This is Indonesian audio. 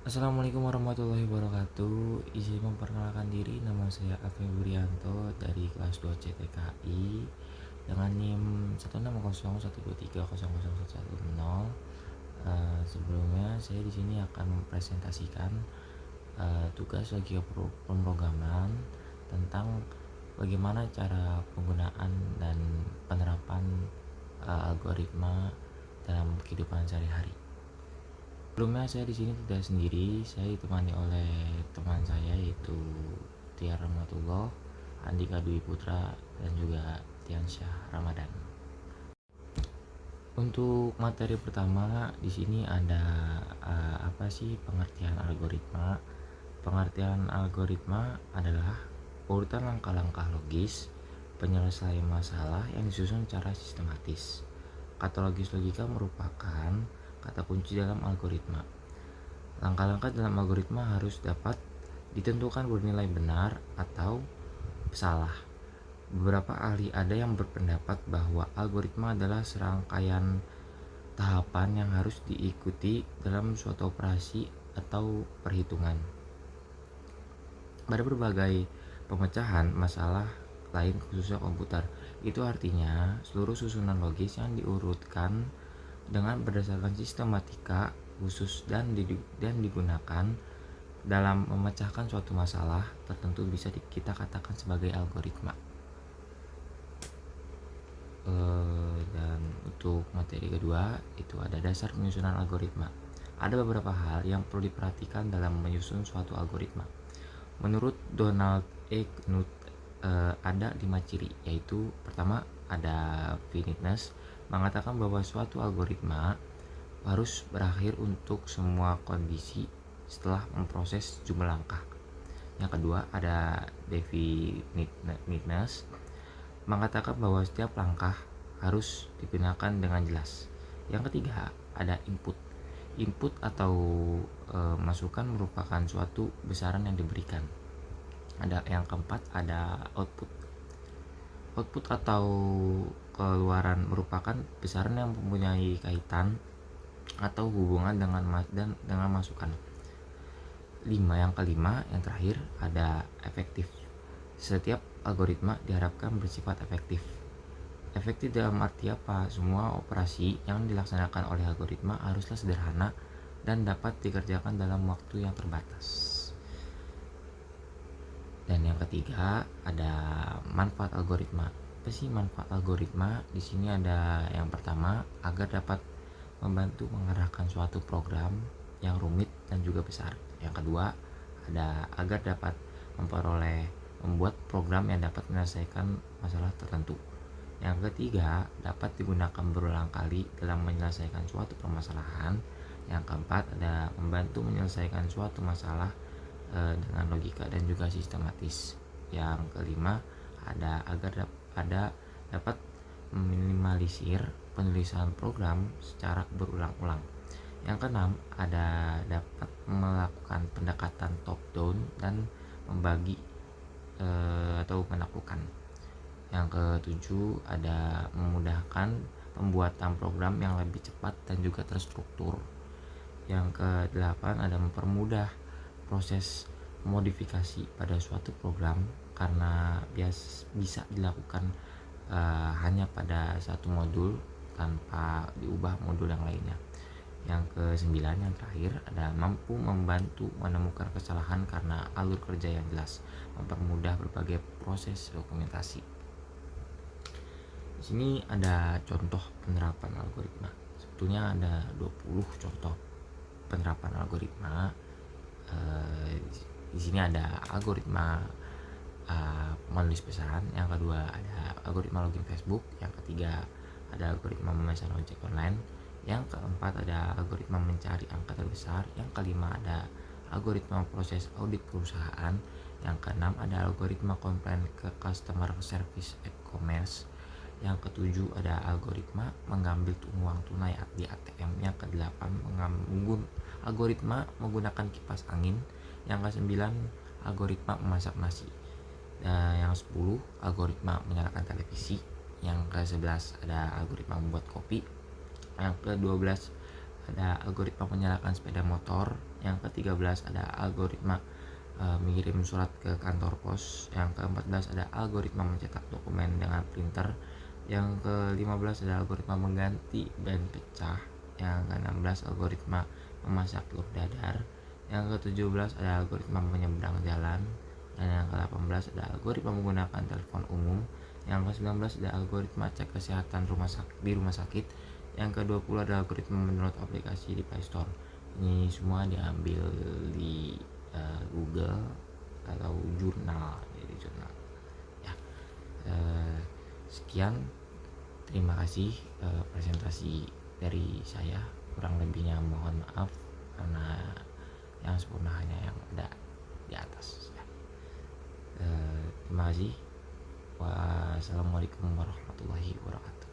Assalamualaikum warahmatullahi wabarakatuh. Izin memperkenalkan diri, nama saya Alvin Wurianto dari kelas 2 CTKI dengan NIM 16012300110. Sebelumnya saya di sini akan mempresentasikan tugas lagi pemrograman tentang bagaimana cara penggunaan dan penerapan algoritma dalam kehidupan sehari-hari. Sebelumnya saya di sini tidak sendiri, saya ditemani oleh teman saya yaitu Tiar Rahmatullah, Andika Dwi Putra, dan juga Tiansyah Ramadan. Untuk materi pertama di sini ada apa sih pengertian algoritma? Pengertian algoritma adalah urutan langkah-langkah logis penyelesaian masalah yang disusun secara sistematis. Kata logis logika merupakan kata kunci dalam algoritma. Langkah-langkah dalam algoritma harus dapat ditentukan bernilai benar atau salah. Beberapa ahli ada yang berpendapat bahwa algoritma adalah serangkaian tahapan yang harus diikuti dalam suatu operasi atau perhitungan. Pada berbagai pemecahan masalah lain khususnya komputer, itu artinya seluruh susunan logis yang diurutkan dengan berdasarkan sistematika khusus dan digunakan dalam memecahkan suatu masalah tertentu bisa kita katakan sebagai algoritma. Dan untuk materi kedua itu ada dasar penyusunan algoritma. Ada beberapa hal yang perlu diperhatikan dalam menyusun suatu algoritma. Menurut Donald E. Knuth ada 5 ciri, yaitu pertama ada finiteness, mengatakan bahwa suatu algoritma harus berakhir untuk semua kondisi setelah memproses jumlah langkah. Yang kedua ada definiteness, mengatakan bahwa setiap langkah harus digunakan dengan jelas. Yang ketiga ada input. Input atau masukan merupakan suatu besaran yang diberikan. Ada yang keempat ada output. Output atau keluaran merupakan besaran yang mempunyai kaitan atau hubungan dengan masukan. Yang kelima yang terakhir ada efektif. Setiap algoritma diharapkan bersifat efektif. Efektif dalam arti apa? Semua operasi yang dilaksanakan oleh algoritma haruslah sederhana dan dapat dikerjakan dalam waktu yang terbatas. Dan yang ketiga ada manfaat algoritma. Apa sih manfaat algoritma? Di sini ada yang pertama agar dapat membantu mengarahkan suatu program yang rumit dan juga besar. Yang kedua ada agar dapat membuat program yang dapat menyelesaikan masalah tertentu. Yang ketiga dapat digunakan berulang kali dalam menyelesaikan suatu permasalahan. Yang keempat ada membantu menyelesaikan suatu masalah dengan logika dan juga sistematis. Yang kelima ada dapat meminimalisir penulisan program secara berulang-ulang. Yang keenam ada dapat melakukan pendekatan top down dan membagi atau menaklukkan. Yang ketujuh ada memudahkan pembuatan program yang lebih cepat dan juga terstruktur. Yang kedelapan ada mempermudah proses modifikasi pada suatu program karena bisa dilakukan hanya pada satu modul tanpa diubah modul yang lainnya. Yang kesembilan yang terakhir ada mampu membantu menemukan kesalahan karena alur kerja yang jelas, mempermudah berbagai proses dokumentasi. Di sini ada contoh penerapan algoritma. Sebetulnya ada 20 contoh penerapan algoritma. Di sini ada algoritma menulis pesan, yang kedua ada algoritma login Facebook, yang ketiga ada algoritma memesan ojek online, yang keempat ada algoritma mencari angka terbesar, yang kelima ada algoritma proses audit perusahaan, yang keenam ada algoritma komplain ke customer service e-commerce, yang ketujuh ada algoritma mengambil uang tunai di ATM, yang kedelapan algoritma menggunakan kipas angin, yang ke-9 algoritma memasak nasi, yang 10 algoritma menyalakan televisi, yang ke-11 ada algoritma membuat kopi, yang ke-12 ada algoritma menyalakan sepeda motor. Yang ke-13 ada algoritma mengirim surat ke kantor pos. Yang ke-14 ada algoritma mencetak dokumen dengan printer. Yang ke-15 ada algoritma mengganti ban pecah. Yang ke-16 algoritma memasak telur dadar. Yang ke-17 ada algoritma menyeberang jalan. Dan yang ke-18 ada algoritma menggunakan telepon umum. Yang ke-19 ada algoritma cek kesehatan di rumah sakit. Yang ke-20 ada algoritma mendownload aplikasi di Play Store. Ini semua diambil di Google atau jurnal, jadi jurnal ya. Sekian, terima kasih presentasi dari saya. Kurang lebihnya mohon maaf, karena yang sempurna hanya yang ada di atas ya. Terima kasih. Wassalamualaikum warahmatullahi wabarakatuh.